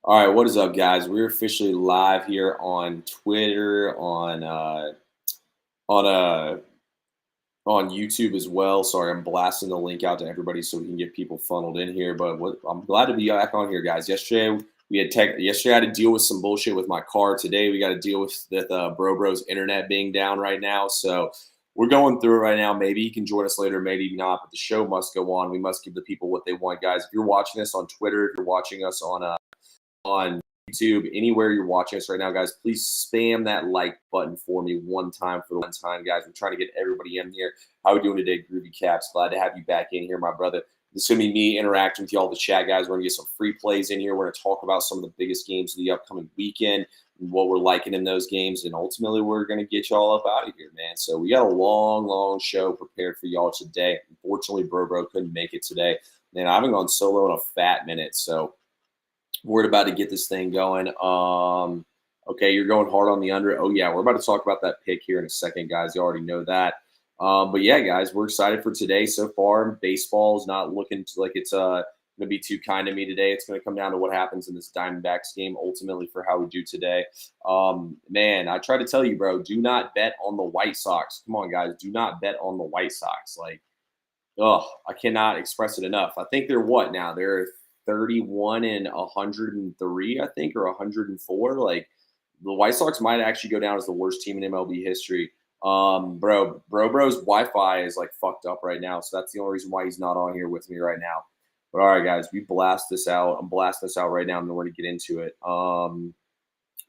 All right, what is up, guys? We're officially live here on Twitter, on on YouTube as well. Sorry, I'm blasting the link out to everybody so we can get people funneled in here. But I'm glad to be back on here, guys. Yesterday I had to deal with some bullshit with my car. Today we got to deal with Bro's internet being down right now. So we're going through it right now. Maybe he can join us later, maybe not. But the show must go on. We must give the people what they want, guys. If you're watching us on Twitter, if you're watching us on YouTube, anywhere you're watching us right now, guys, please spam that like button for me one time for the one time, guys. We're trying to get everybody in here. How we doing today, Groovy Caps? Glad to have you back in here, my brother. This is going to be me interacting with y'all, the chat, guys. We're going to get some free plays in here. We're going to talk about some of the biggest games of the upcoming weekend and what we're liking in those games. And ultimately, we're going to get y'all up out of here, man. So we got a long show prepared for y'all today. Unfortunately, Bro couldn't make it today. Man, I haven't gone solo in a fat minute, so worried about to get this thing going. Okay, you're going hard on the under. Oh, yeah, we're about to talk about that pick here in a second, guys. You already know that. But, yeah, guys, we're excited for today so far. Baseball is not looking like it's going to be too kind to me today. It's going to come down to what happens in this Diamondbacks game, ultimately, for how we do today. Man, I try to tell you, bro, do not bet on the White Sox. Come on, guys, do not bet on the White Sox. I cannot express it enough. I think they're what now? They're 31 and 103, I think, or 104. Like the White Sox might actually go down as the worst team in MLB history. Bro's Wi-Fi is like fucked up right now, so that's the only reason why he's not on here with me right now. But all right, guys, we blast this out. I'm blasting this out right now, and then we're gonna get into it.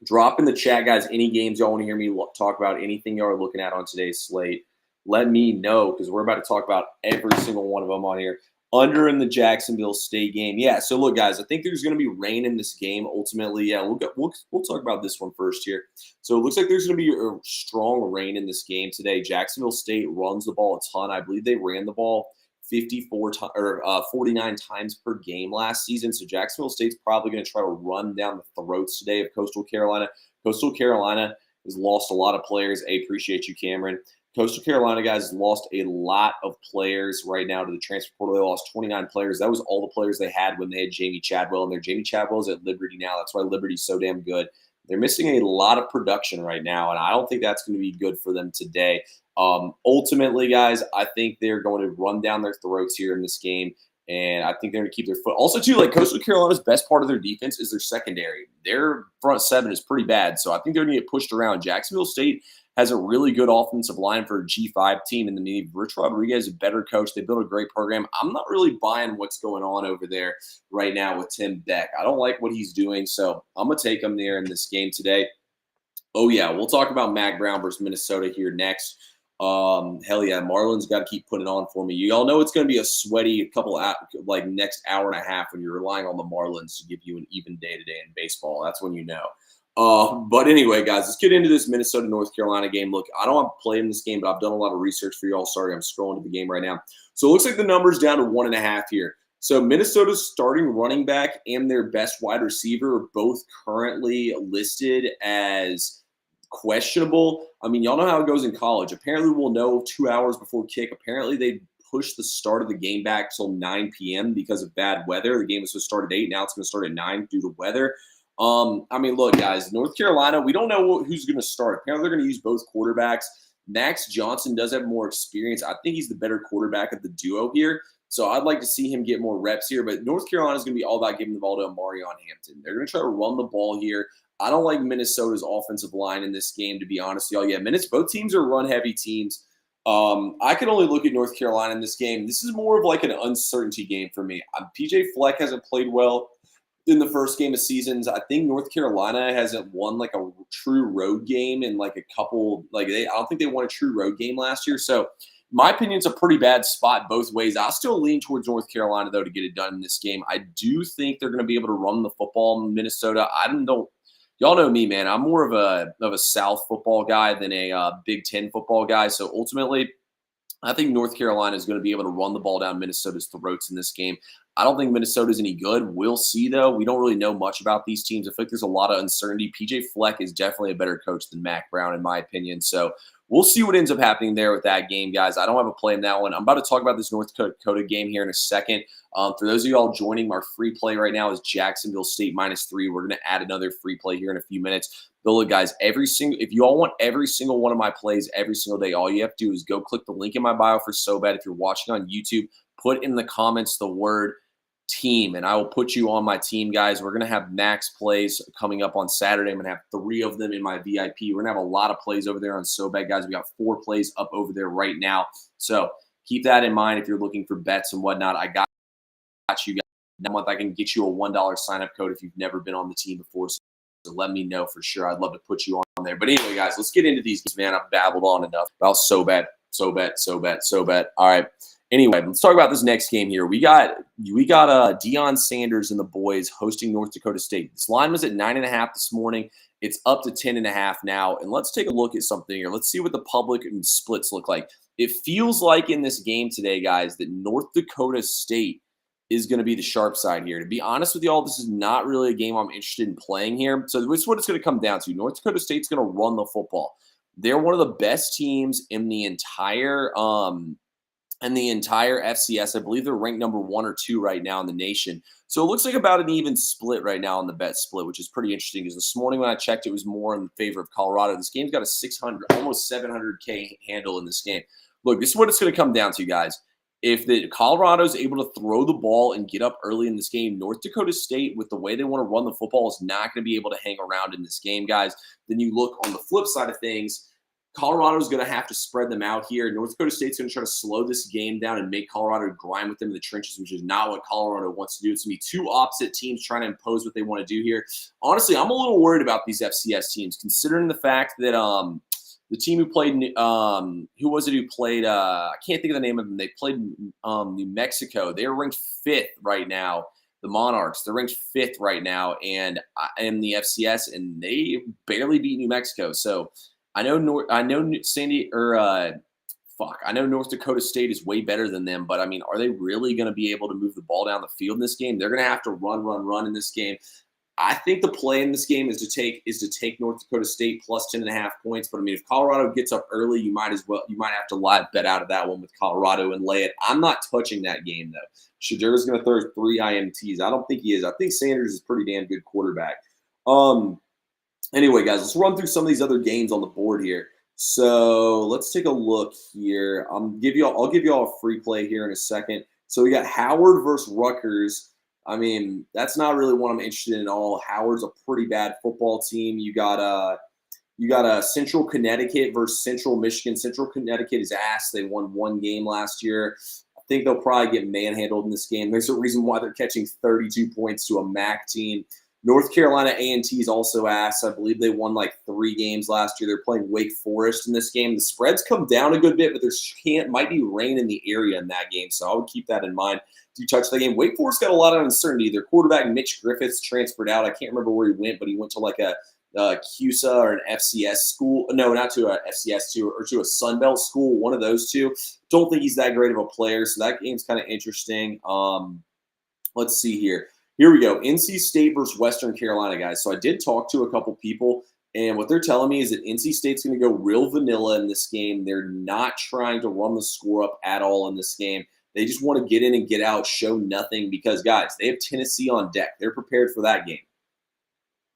Drop in the chat, guys, any games y'all want to hear me talk about, anything y'all are looking at on today's slate. Let me know because we're about to talk about every single one of them on here. Under in the Jacksonville State game. Yeah, so look, guys, I think there's going to be rain in this game. Ultimately, yeah, we'll talk about this one first here. So it looks like there's going to be a strong rain in this game today. Jacksonville State runs the ball a ton. I believe they ran the ball 49 times per game last season. So Jacksonville State's probably going to try to run down the throats today of Coastal Carolina. Coastal Carolina has lost a lot of players. I appreciate you, Cameron. Coastal Carolina, guys, lost a lot of players right now to the transfer portal. They lost 29 players. That was all the players they had when they had Jamie Chadwell, and their Jamie Chadwell's at Liberty now. That's why Liberty's so damn good. They're missing a lot of production right now, and I don't think that's going to be good for them today. Ultimately, guys, I think they're going to run down their throats here in this game, and I think they're going to keep their foot. Also, too, like Coastal Carolina's best part of their defense is their secondary. Their front seven is pretty bad, so I think they're going to get pushed around. Jacksonville State has a really good offensive line for a G5 team, and then Rich Rodriguez is a better coach. They built a great program. I'm not really buying what's going on over there right now with Tim Beck. I don't like what he's doing, so I'm going to take him there in this game today. Oh, yeah, we'll talk about Mac Brown versus Minnesota here next. Hell yeah, Marlins got to keep putting on for me. You all know it's going to be a sweaty next hour and a half when you're relying on the Marlins to give you an even day-to-day in baseball. That's when you know. But anyway, guys, let's get into this Minnesota-North Carolina game. Look, I don't have played in this game, but I've done a lot of research for y'all. Sorry, I'm scrolling to the game right now. So it looks like the number's down to 1.5 here. So Minnesota's starting running back and their best wide receiver are both currently listed as questionable. I mean, y'all know how it goes in college. Apparently, we'll know 2 hours before kick. Apparently, they pushed the start of the game back till 9 p.m. because of bad weather. The game was supposed to start at 8. Now it's going to start at 9 due to weather. I mean, look, guys, North Carolina, we don't know who's going to start. Apparently, they're going to use both quarterbacks. Max Johnson does have more experience. I think he's the better quarterback of the duo here. So I'd like to see him get more reps here. But North Carolina is going to be all about giving the ball to Amarion Hampton. They're going to try to run the ball here. I don't like Minnesota's offensive line in this game, to be honest with y'all. Yeah, both teams are run-heavy teams. I can only look at North Carolina in this game. This is more of like an uncertainty game for me. PJ Fleck hasn't played well in the first game of seasons. I think North Carolina hasn't won like a true road game in like a couple. I don't think they won a true road game last year. So, my opinion, it's a pretty bad spot both ways. I'll still lean towards North Carolina though to get it done in this game. I do think they're going to be able to run the football in Minnesota. Y'all know me, man. I'm more of a South football guy than a Big Ten football guy. So ultimately, I think North Carolina is going to be able to run the ball down Minnesota's throats in this game. I don't think Minnesota's any good. We'll see, though. We don't really know much about these teams. I feel like there's a lot of uncertainty. PJ Fleck is definitely a better coach than Mac Brown, in my opinion. So we'll see what ends up happening there with that game, guys. I don't have a play in that one. I'm about to talk about this North Dakota game here in a second. For those of you all joining, our free play right now is Jacksonville State -3. We're going to add another free play here in a few minutes. But look, guys, if you all want every single one of my plays every single day, all you have to do is go click the link in my bio for SoBet. If you're watching on YouTube, put in the comments the word team, and I will put you on my team, guys. We're going to have max plays coming up on Saturday. I'm going to have 3 of them in my VIP. We're going to have a lot of plays over there on SoBet, guys. We got 4 plays up over there right now. So keep that in mind if you're looking for bets and whatnot. I got you guys. Next month, I can get you a $1 sign-up code if you've never been on the team before. So let me know for sure. I'd love to put you on there. But anyway, guys, let's get into these games, man. I've babbled on enough about SoBet. All right. Anyway, let's talk about this next game here. We got Deion Sanders and the boys hosting North Dakota State. This line was at 9.5 this morning. It's up to 10.5 now. And let's take a look at something here. Let's see what the public and splits look like. It feels like in this game today, guys, that North Dakota State is going to be the sharp side here. To be honest with you all, this is not really a game I'm interested in playing here. So this is what it's going to come down to. North Dakota State's going to run the football. They're one of the best teams in the entire FCS. I believe they're ranked number 1 or 2 right now in the nation. So it looks like about an even split right now on the bet split, which is pretty interesting because this morning when I checked, it was more in favor of Colorado. This game's got a 600, almost 700K handle in this game. Look, this is what it's going to come down to, guys. If Colorado's able to throw the ball and get up early in this game, North Dakota State, with the way they want to run the football, is not going to be able to hang around in this game, guys. Then you look on the flip side of things, Colorado's going to have to spread them out here. North Dakota State's going to try to slow this game down and make Colorado grind with them in the trenches, which is not what Colorado wants to do. It's going to be 2 opposite teams trying to impose what they want to do here. Honestly, I'm a little worried about these FCS teams, considering the fact that the team who played, who was it who played, I can't think of the name of them. They played New Mexico. They're ranked 5th right now. The Monarchs, they're ranked 5th right now, and I am the FCS, and they barely beat New Mexico. So I know North Dakota State is way better than them, but I mean, are they really going to be able to move the ball down the field in this game? They're going to have to run in this game. I think the play in this game is to take North Dakota State plus 10.5 points. But I mean, if Colorado gets up early, you might have to live bet out of that one with Colorado and lay it. I'm not touching that game though. Shedur's going to throw 3 INTs. I don't think he is. I think Sanders is a pretty damn good quarterback. Anyway, guys, let's run through some of these other games on the board here. So let's take a look here. I'll give you all a free play here in a second. So we got Howard versus Rutgers. I mean, that's not really what I'm interested in at all. Howard's a pretty bad football team. You got Central Connecticut versus Central Michigan. Central Connecticut is ass. They won 1 game last year. I think they'll probably get manhandled in this game. There's a reason why they're catching 32 points to a MAC team. North Carolina A&T is also ass. I believe they won like 3 games last year. They're playing Wake Forest in this game. The spreads come down a good bit, but there might be rain in the area in that game, so I would keep that in mind. If you touch that game, Wake Forest got a lot of uncertainty. Their quarterback, Mitch Griffiths, transferred out. I can't remember where he went, but he went to like a CUSA or an FCS school. No, not to a FCS, or to a Sunbelt school, one of those two. Don't think he's that great of a player, so that game's kind of interesting. Let's see here. Here we go. NC State versus Western Carolina, guys. So I did talk to a couple people, and what they're telling me is that NC State's going to go real vanilla in this game. They're not trying to run the score up at all in this game. They just want to get in and get out, show nothing, because, guys, they have Tennessee on deck. They're prepared for that game.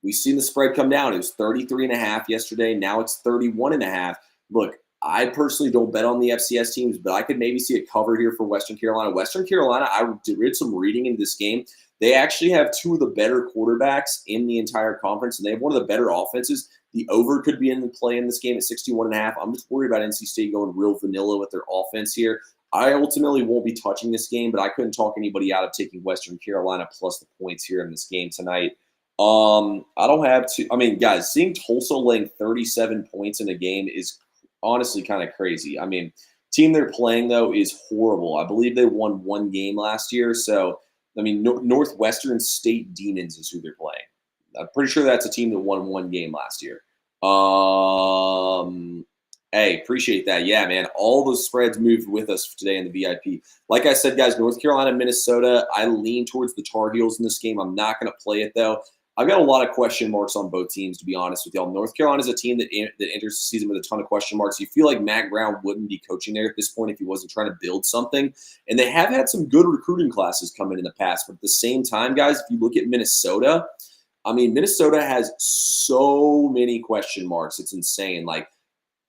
We've seen the spread come down. It was 33.5 yesterday. Now it's 31.5. Look, I personally don't bet on the FCS teams, but I could maybe see a cover here for Western Carolina. Western Carolina, I did some reading into this game. They actually have 2 of the better quarterbacks in the entire conference, and they have one of the better offenses. The over could be in the play in this game at 61.5. I'm just worried about NC State going real vanilla with their offense here. I ultimately won't be touching this game, but I couldn't talk anybody out of taking Western Carolina plus the points here in this game tonight. I don't have to. I mean, guys, seeing Tulsa laying 37 points in a game is honestly kind of crazy. I mean, team they're playing, though, is horrible. I believe they won 1 game last year. So, I mean, Northwestern State Demons is who they're playing. I'm pretty sure that's a team that won 1 game last year. Hey, appreciate that. Yeah, man. All those spreads moved with us today in the VIP. Like I said, guys, North Carolina, Minnesota, I lean towards the Tar Heels in this game. I'm not going to play it, though. I've got a lot of question marks on both teams, to be honest with y'all. North Carolina is a team that enters the season with a ton of question marks. You feel like Matt Brown wouldn't be coaching there at this point if he wasn't trying to build something. And they have had some good recruiting classes come in the past. But at the same time, guys, if you look at Minnesota, I mean, Minnesota has so many question marks. It's insane. Like,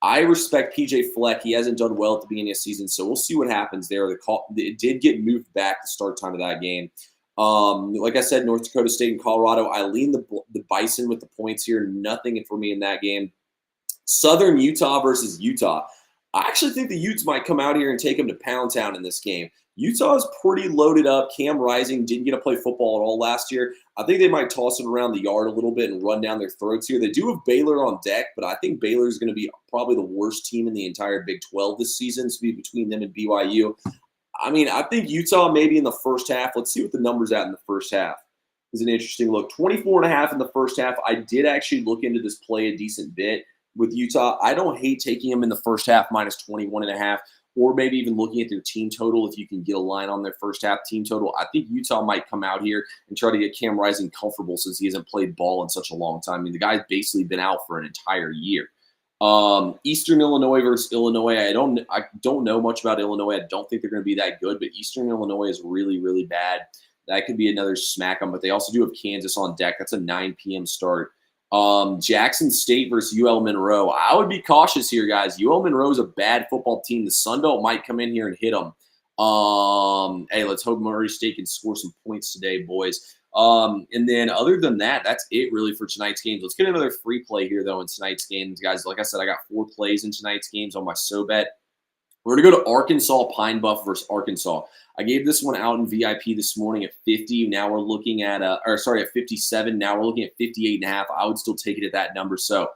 I respect PJ Fleck. He hasn't done well at the beginning of the season, so we'll see what happens there. It did get moved back the start time of that game. Like I said, North Dakota State and Colorado, I lean the Bison with the points here. Nothing for me in that game. Southern Utah versus Utah. I actually think the Utes might come out here and take them to Pound Town in this game. Utah is pretty loaded up. Cam Rising didn't get to play football at all last year. I think they might toss it around the yard a little bit and run down their throats here. They do have Baylor on deck, but I think Baylor is going to be probably the worst team in the entire Big 12 this season, so be between them and BYU. I mean, I think Utah maybe in the first half. Let's see what the numbers at in the first half. Is an interesting look. 24.5 in the first half. I did actually look into this play a decent bit with Utah. I don't hate taking them in the first half minus 21.5. Or maybe even looking at their team total if you can get a line on their first half team total. I think Utah might come out here and try to get Cam Rising comfortable since he hasn't played ball in such a long time. I mean, the guy's basically been out for an entire year. Eastern Illinois versus Illinois. I don't know much about Illinois. I don't think they're going to be that good, but Eastern Illinois is really, really bad. That could be another smack 'em, but they also do have Kansas on deck. That's a 9 p.m. start. Jackson State versus UL Monroe. I would be cautious here, guys. UL Monroe is a bad football team. The Sun Belt might come in here and hit them. Hey, let's hope Murray State can score some points today, boys. And then other than that, that's it really for tonight's games. Let's get another free play here, though, in tonight's games, guys. Like I said, I got 4 plays in tonight's games on my SoBet. We're going to go to Arkansas Pine Bluff versus Arkansas. I gave this one out in VIP this morning at 50. Now we're looking at, at 57. Now we're looking at 58.5. I would still take it at that number. So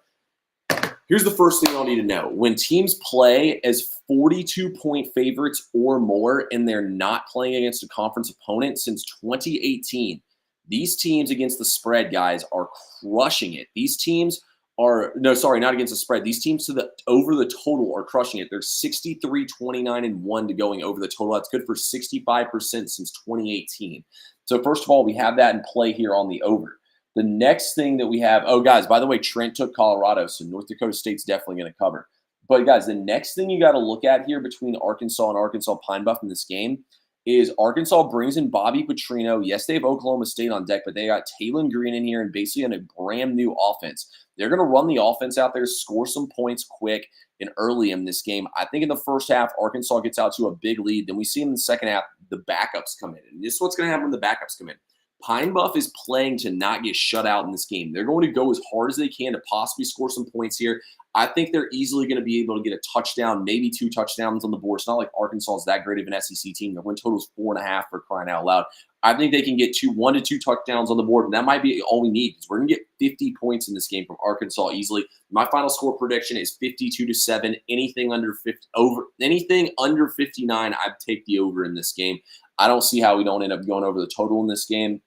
here's the first thing I'll need to know. When teams play as 42-point favorites or more and they're not playing against a conference opponent since 2018, these teams against the spread, guys, are crushing it. These teams are, no, sorry, not against the spread. These teams to the over the total are crushing it. They're 63, 29, and 1 to going over the total. That's good for 65% since 2018. So first of all, we have that in play here on the over. The next thing that we have, oh, guys, by the way, Trent took Colorado, so North Dakota State's definitely going to cover. But, guys, the next thing you got to look at here between Arkansas and Arkansas Pine Bluff in this game is Arkansas brings in Bobby Petrino. Yes, they have Oklahoma State on deck, but they got Taylon Green in here and basically on a brand new offense. They're going to run the offense out there, score some points quick and early in this game. I think in the first half, Arkansas gets out to a big lead. Then we see in the second half, the backups come in. And this is what's going to happen when the backups come in. Pine Bluff is playing to not get shut out in this game. They're going to go as hard as they can to possibly score some points here. I think they're easily going to be able to get a touchdown, maybe 2 touchdowns on the board. It's not like Arkansas is that great of an SEC team. Their win total is 4.5 for crying out loud. I think they can get 1 to 2 touchdowns on the board, and that might be all we need because we're going to get 50 points in this game from Arkansas easily. My final score prediction is 52-7. Anything under 59, I'd take the over in this game. I don't see how we don't end up going over the total in this game.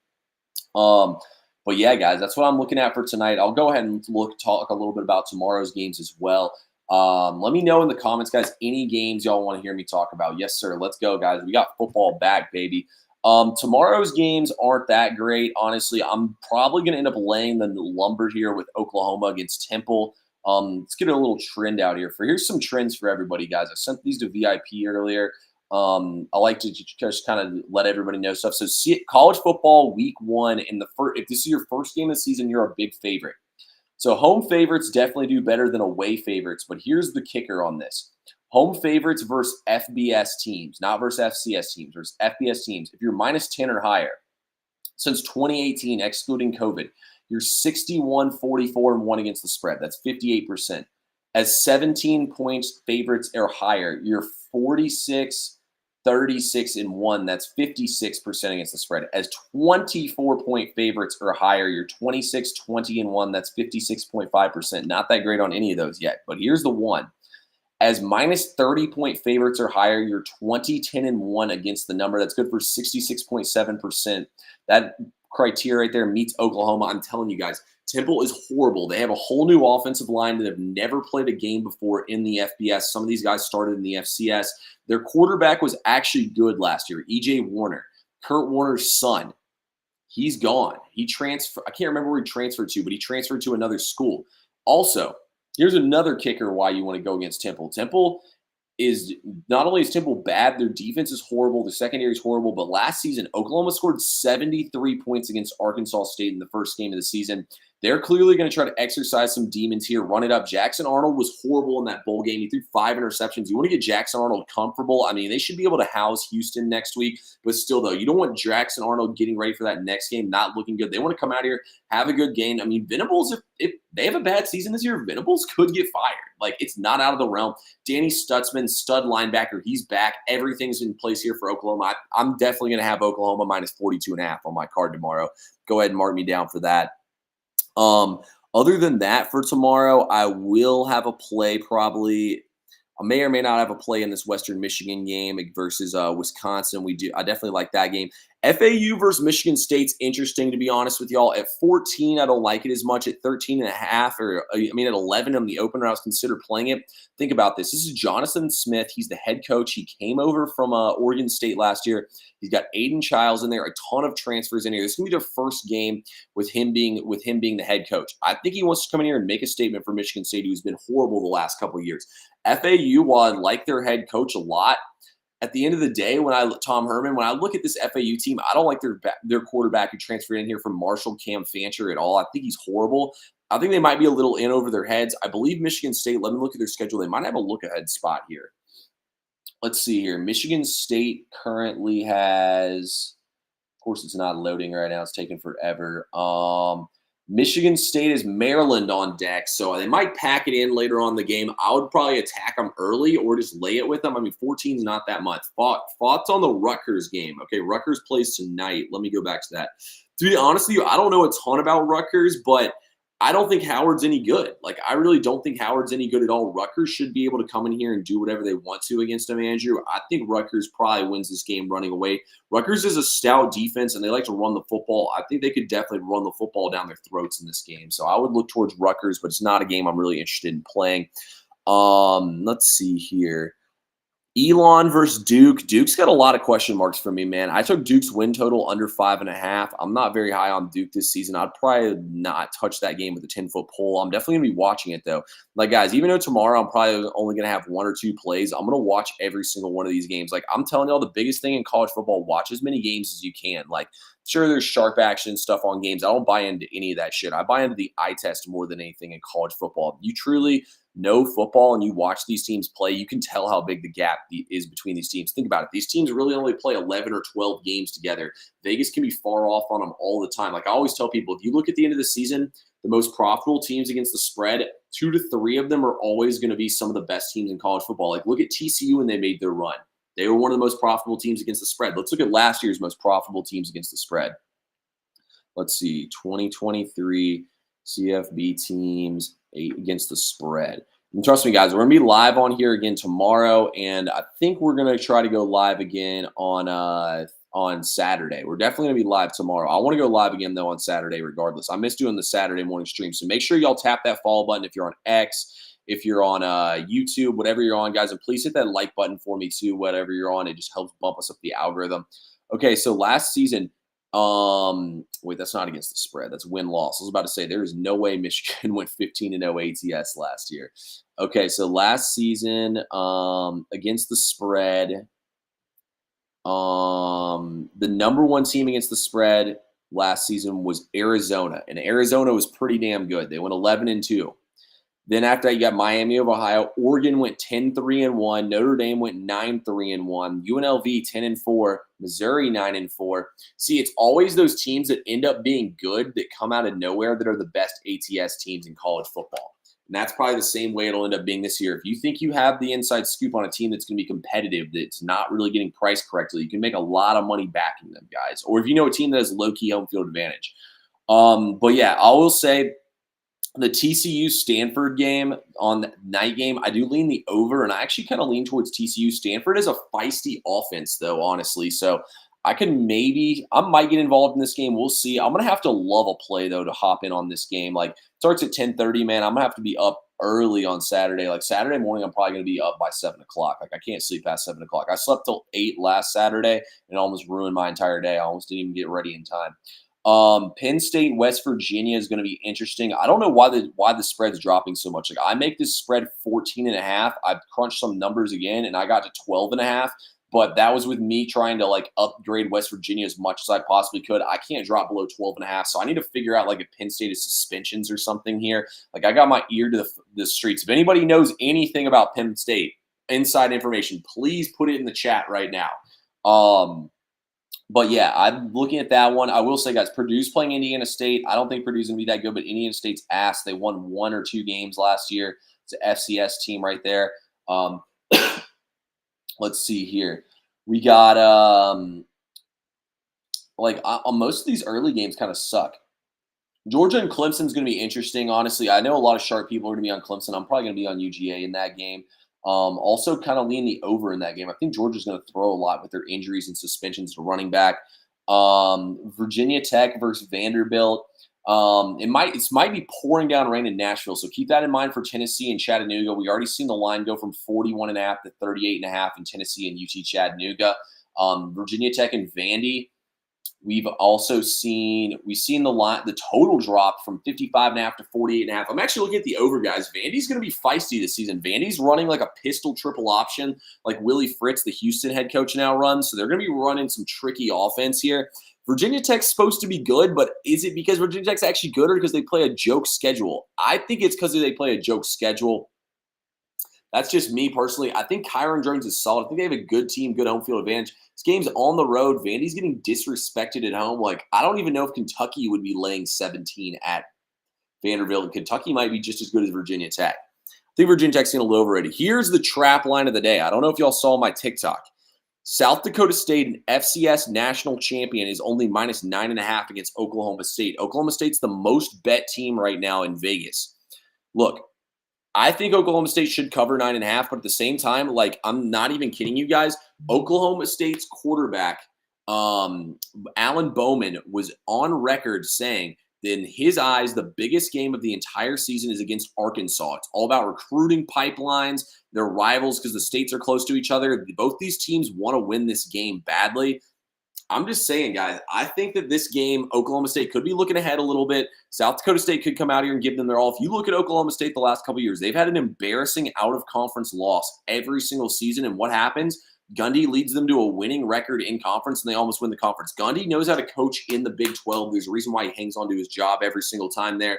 But yeah, guys, that's what I'm looking at for tonight. I'll go ahead and talk a little bit about tomorrow's games as well. Let me know in the comments, guys, any games y'all want to hear me talk about. Yes, sir. Let's go, guys. We got football back, baby. Tomorrow's games aren't that great. Honestly, I'm probably going to end up laying the lumber here with Oklahoma against Temple. Let's get a little trend out here. Here's some trends for everybody, guys. I sent these to VIP earlier. I like to just kind of let everybody know stuff. So college football week 1 if this is your first game of the season, you're a big favorite. So home favorites definitely do better than away favorites. But here's the kicker on this. Home favorites versus FBS teams, not versus FCS teams, versus FBS teams. If you're minus 10 or higher, since 2018, excluding COVID, you're 61, 44, and 1 against the spread. That's 58%. As 17 points favorites or higher, you're 46, 36, and 1. That's 56% against the spread. As 24-point favorites or higher, you're 26, 20, and 1. That's 56.5%. Not that great on any of those yet. But here's the one. As minus 30-point favorites or higher, you're 20, 10, and 1 against the number. That's good for 66.7%. That criteria right there, meets Oklahoma. I'm telling you guys, Temple is horrible. They have a whole new offensive line that have never played a game before in the FBS. Some of these guys started in the FCS. Their quarterback was actually good last year, E.J. Warner, Kurt Warner's son. He's gone. He transferred. I can't remember where he transferred to, but he transferred to another school. Also, here's another kicker why you want to go against Temple. Temple is not only is Temple bad, their defense is horrible, the secondary is horrible, but last season, Oklahoma scored 73 points against Arkansas State in the first game of the season. They're clearly going to try to exercise some demons here, run it up. Jackson Arnold was horrible in that bowl game. He threw 5 interceptions. You want to get Jackson Arnold comfortable. I mean, they should be able to house Houston next week, but still, though, you don't want Jackson Arnold getting ready for that next game, not looking good. They want to come out here, have a good game. I mean, Venables, if they have a bad season this year, Venables could get fired. Like, it's not out of the realm. Danny Stutzman, stud linebacker, he's back. Everything's in place here for Oklahoma. I'm definitely going to have Oklahoma minus 42.5 on my card tomorrow. Go ahead and mark me down for that. Other than that, for tomorrow, I will have a play probably. I may or may not have a play in this Western Michigan game versus Wisconsin. I definitely like that game. FAU versus Michigan State's interesting, to be honest with y'all. At 14, I don't like it as much. At 13.5, or at 11 on the opener, I was considered playing it. Think about this. This is Jonathan Smith. He's the head coach. He came over from Oregon State last year. He's got Aiden Childs in there, a ton of transfers in here. This is going to be their first game with him being the head coach. I think he wants to come in here and make a statement for Michigan State, who's been horrible the last couple of years. FAU, while I like their head coach a lot, at the end of the day, Tom Herman, when I look at this FAU team, I don't like their quarterback who transferred in here from Marshall, Cam Fancher, at all. I think he's horrible. I think they might be a little in over their heads. I believe Michigan State, let me look at their schedule. They might have a look-ahead spot here. Let's see here. Michigan State currently has, of course, it's not loading right now. It's taking forever. Michigan State is Maryland on deck, so they might pack it in later on in the game. I would probably attack them early or just lay it with them. I mean, 14 is not that much. Thoughts on the Rutgers game. Okay, Rutgers plays tonight. Let me go back to that. To be honest with you, I don't know a ton about Rutgers, but I don't think Howard's any good. Like, I really don't think Howard's any good at all. Rutgers should be able to come in here and do whatever they want to against him, Andrew. I think Rutgers probably wins this game running away. Rutgers is a stout defense, and they like to run the football. I think they could definitely run the football down their throats in this game. So I would look towards Rutgers, but it's not a game I'm really interested in playing. Let's see here. Elon versus Duke. Duke's got a lot of question marks for me, man. I took Duke's win total under 5.5. I'm not very high on Duke this season. I'd probably not touch that game with a 10-foot pole. I'm definitely going to be watching it, though. Like, guys, even though tomorrow I'm probably only going to have 1 or 2 plays, I'm going to watch every single one of these games. Like, I'm telling y'all, the biggest thing in college football, watch as many games as you can. Like, sure, there's sharp action stuff on games. I don't buy into any of that shit. I buy into the eye test more than anything in college football. You truly know football and you watch these teams play, you can tell how big the gap is between these teams. Think about it. These teams really only play 11 or 12 games together. Vegas can be far off on them all the time. Like I always tell people, if you look at the end of the season, the most profitable teams against the spread, 2 to 3 of them are always going to be some of the best teams in college football. Like look at TCU when they made their run. They were one of the most profitable teams against the spread. Let's look at last year's most profitable teams against the spread. Let's see, 2023 CFB teams against the spread. And trust me, guys, we're going to be live on here again tomorrow, and I think we're going to try to go live again on Saturday. We're definitely going to be live tomorrow. I want to go live again, though, on Saturday regardless. I miss doing the Saturday morning stream, so make sure y'all tap that follow button if you're on X, if you're on YouTube, whatever you're on, guys, and please hit that like button for me, too, whatever you're on. It just helps bump us up the algorithm. Okay, so last season – wait, that's not against the spread. That's win-loss. I was about to say there is no way Michigan went 15-0 ATS last year. Okay, so last season against the spread, the number 1 team against the spread last season was Arizona, and Arizona was pretty damn good. They went 11-2. Then after that, you got Miami of Ohio. Oregon went 10-3-1. Notre Dame went 9-3-1. UNLV 10-4. Missouri 9-4. See, it's always those teams that end up being good that come out of nowhere that are the best ATS teams in college football. And that's probably the same way it'll end up being this year. If you think you have the inside scoop on a team that's going to be competitive, that's not really getting priced correctly, you can make a lot of money backing them, guys. Or if you know a team that has low-key home field advantage. But yeah, I will say the TCU Stanford game on the night game, I do lean the over, and I actually kind of lean towards TCU. Stanford is a feisty offense, though, honestly. So I might get involved in this game. We'll see. I'm gonna have to love a play though to hop in on this game. Like starts at 10:30, man. I'm gonna have to be up early on Saturday. Like Saturday morning, I'm probably gonna be up by 7 o'clock. Like I can't sleep past 7 o'clock. I slept till 8 last Saturday and almost ruined my entire day. I almost didn't even get ready in time. Penn State, West Virginia is going to be interesting. I don't know why the spread's dropping so much. Like I make this spread 14.5. I've crunched some numbers again and I got to 12.5. But that was with me trying to like upgrade West Virginia as much as I possibly could. I can't drop below 12.5. So I need to figure out like if Penn State is suspensions or something here. Like I got my ear to the streets. If anybody knows anything about Penn State, inside information, please put it in the chat right now. But yeah, I'm looking at that one. I will say, guys, Purdue's playing Indiana State. I don't think Purdue's going to be that good, but Indiana State's ass. They won 1 or 2 games last year. It's an FCS team right there. Let's see here. We got on most of these early games kind of suck. Georgia and Clemson's going to be interesting. Honestly, I know a lot of sharp people are going to be on Clemson. I'm probably going to be on UGA in that game. Also kind of lean the over in that game. I think Georgia's going to throw a lot with their injuries and suspensions to running back. Virginia Tech versus Vanderbilt. It might be pouring down rain in Nashville, so keep that in mind for Tennessee and Chattanooga. We already seen the line go from 41.5 to 38.5 in Tennessee and UT Chattanooga. Virginia Tech and Vandy. We've seen the total drop from 55.5 to 48.5. I'm actually looking at the over, guys. Vandy's going to be feisty this season. Vandy's running like a pistol triple option, like Willie Fritz, the Houston head coach, now runs. So they're going to be running some tricky offense here. Virginia Tech's supposed to be good, but is it because Virginia Tech's actually good or because they play a joke schedule? I think it's because they play a joke schedule. That's just me personally. I think Kyron Jones is solid. I think they have a good team, good home field advantage. This game's on the road. Vandy's getting disrespected at home. Like, I don't even know if Kentucky would be laying 17 at Vanderbilt. Kentucky might be just as good as Virginia Tech. I think Virginia Tech's going to low already. Here's the trap line of the day. I don't know if y'all saw my TikTok. South Dakota State, an FCS national champion, is only minus 9.5 against Oklahoma State. Oklahoma State's the most bet team right now in Vegas. Look, I think Oklahoma State should cover 9.5, but at the same time, like, I'm not even kidding you guys. Oklahoma State's quarterback, Alan Bowman, was on record saying that in his eyes, the biggest game of the entire season is against Arkansas. It's all about recruiting pipelines. They're rivals because the states are close to each other. Both these teams want to win this game badly. I'm just saying, guys, I think that this game, Oklahoma State could be looking ahead a little bit. South Dakota State could come out here and give them their all. If you look at Oklahoma State the last couple of years, they've had an embarrassing out-of-conference loss every single season. And what happens? Gundy leads them to a winning record in conference, and they almost win the conference. Gundy knows how to coach in the Big 12. There's a reason why he hangs on to his job every single time there.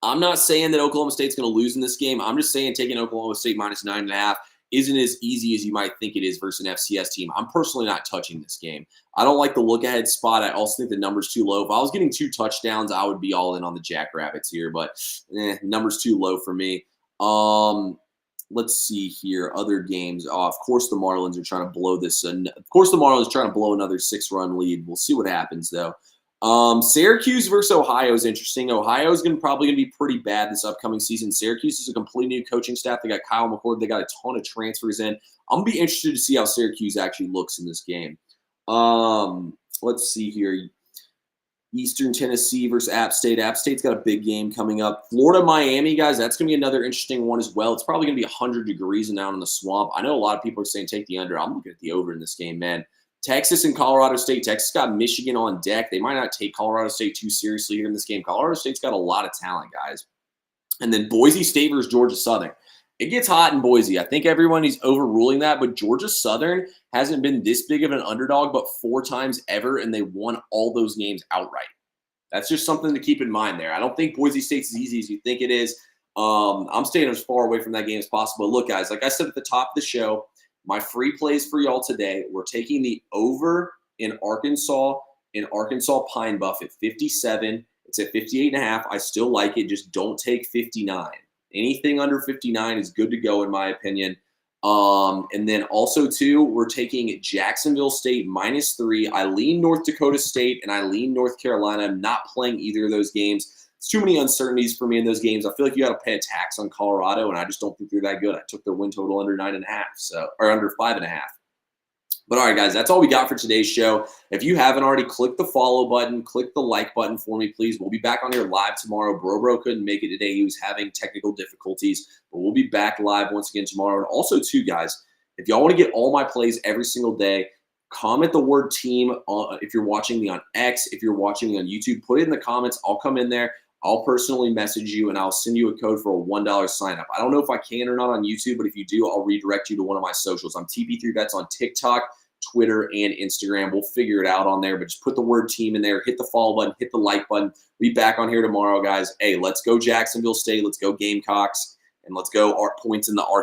I'm not saying that Oklahoma State's going to lose in this game. I'm just saying taking Oklahoma State minus 9.5 isn't as easy as you might think it is versus an FCS team. I'm personally not touching this game. I don't like the look-ahead spot. I also think the number's too low. If I was getting 2 touchdowns, I would be all in on the Jackrabbits here, but number's too low for me. Let's see here. Other games. Of course, the Marlins are trying to blow this. Of course, the Marlins are trying to blow another 6-run lead. We'll see what happens, though. Syracuse versus Ohio is interesting. Ohio is probably going to be pretty bad this upcoming season. Syracuse is a completely new coaching staff. They got Kyle McCord. They got a ton of transfers in. I'm going to be interested to see how Syracuse actually looks in this game. Let's see here. Eastern Tennessee versus App State. App State's got a big game coming up. Florida, Miami, guys, that's going to be another interesting one as well. It's probably going to be 100 degrees and down in the swamp. I know a lot of people are saying take the under. I'm looking at the over in this game, man. Texas and Colorado State. Texas got Michigan on deck. They might not take Colorado State too seriously here in this game. Colorado State's got a lot of talent, guys. And then Boise State versus Georgia Southern. It gets hot in Boise. I think everyone is overruling that, but Georgia Southern hasn't been this big of an underdog but 4 times ever, and they won all those games outright. That's just something to keep in mind there. I don't think Boise State's as easy as you think it is. I'm staying as far away from that game as possible. Look, guys, like I said at the top of the show, my free plays for y'all today, we're taking the over in Arkansas Pine Bluff at 57. It's at 58.5. I still like it. Just don't take 59. Anything under 59 is good to go, in my opinion. And then also, too, we're taking Jacksonville State -3. I lean North Dakota State, and I lean North Carolina. I'm not playing either of those games. It's too many uncertainties for me in those games. I feel like you got to pay a tax on Colorado, and I just don't think they're that good. I took their win total under 9.5, or under 5.5. But all right, guys, that's all we got for today's show. If you haven't already, click the follow button, click the like button for me, please. We'll be back on here live tomorrow. Bro couldn't make it today. He was having technical difficulties, but we'll be back live once again tomorrow. And also, too, guys, if y'all want to get all my plays every single day, comment the word team if you're watching me on X, if you're watching me on YouTube, put it in the comments. I'll come in there. I'll personally message you, and I'll send you a code for a $1 sign up. I don't know if I can or not on YouTube, but if you do, I'll redirect you to one of my socials. I'm TP3 Bets on TikTok, Twitter, and Instagram. We'll figure it out on there, but just put the word team in there, hit the follow button, hit the like button. We'll be back on here tomorrow, guys. Hey, let's go Jacksonville State. Let's go Gamecocks, and let's go our points in the arc.